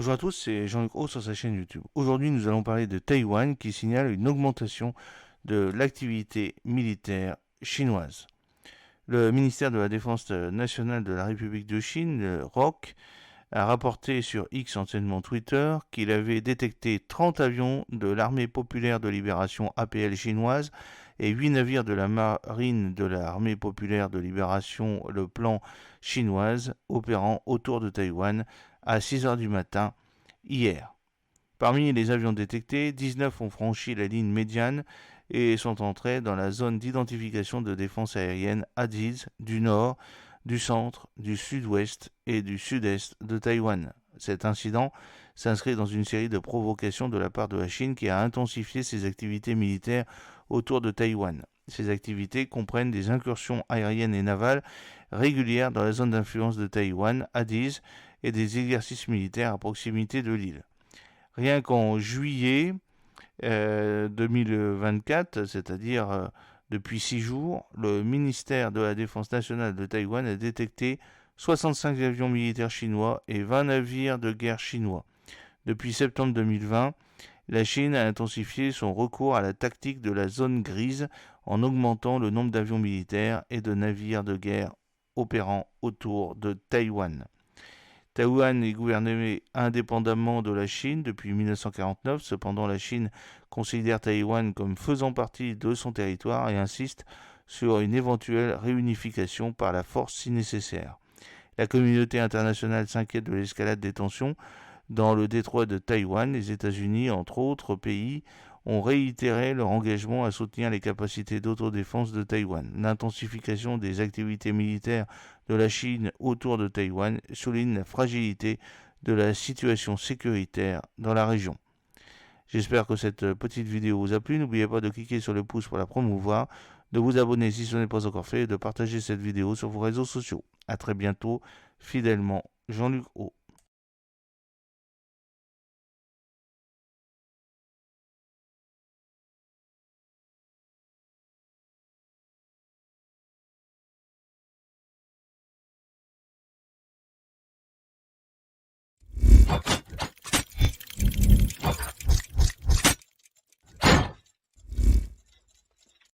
Bonjour à tous, c'est Jean-Luc Haut sur sa chaîne YouTube. Aujourd'hui, nous allons parler de Taïwan qui signale une augmentation de l'activité militaire chinoise. Le ministère de la Défense nationale de la République de Chine, le ROC, a rapporté sur X, anciennement Twitter, qu'il avait détecté 30 avions de l'armée populaire de libération APL chinoise et 8 navires de la marine de l'armée populaire de libération le plan chinoise opérant autour de Taïwan à 6 heures du matin hier. Parmi les avions détectés, 19 ont franchi la ligne médiane et sont entrés dans la zone d'identification de défense aérienne Aziz du nord, du centre, du sud-ouest et du sud-est de Taïwan. Cet incident s'inscrit dans une série de provocations de la part de la Chine qui a intensifié ses activités militaires autour de Taïwan. Ces activités comprennent des incursions aériennes et navales régulières dans la zone d'influence de Taïwan, Aziz, et des exercices militaires à proximité de l'île. Rien qu'en juillet 2024, c'est-à-dire depuis 6 jours, le ministère de la Défense nationale de Taïwan a détecté 65 avions militaires chinois et 20 navires de guerre chinois. Depuis septembre 2020, la Chine a intensifié son recours à la tactique de la zone grise en augmentant le nombre d'avions militaires et de navires de guerre opérant autour de Taïwan. Taïwan est gouverné indépendamment de la Chine depuis 1949. Cependant, la Chine considère Taïwan comme faisant partie de son territoire et insiste sur une éventuelle réunification par la force si nécessaire. La communauté internationale s'inquiète de l'escalade des tensions dans le détroit de Taïwan. Les États-Unis, entre autres pays, ont réitéré leur engagement à soutenir les capacités d'autodéfense de Taïwan. L'intensification des activités militaires de la Chine autour de Taïwan souligne la fragilité de la situation sécuritaire dans la région. J'espère que cette petite vidéo vous a plu. N'oubliez pas de cliquer sur le pouce pour la promouvoir, de vous abonner si ce n'est pas encore fait et de partager cette vidéo sur vos réseaux sociaux. A très bientôt, fidèlement, Jean-Luc Haut.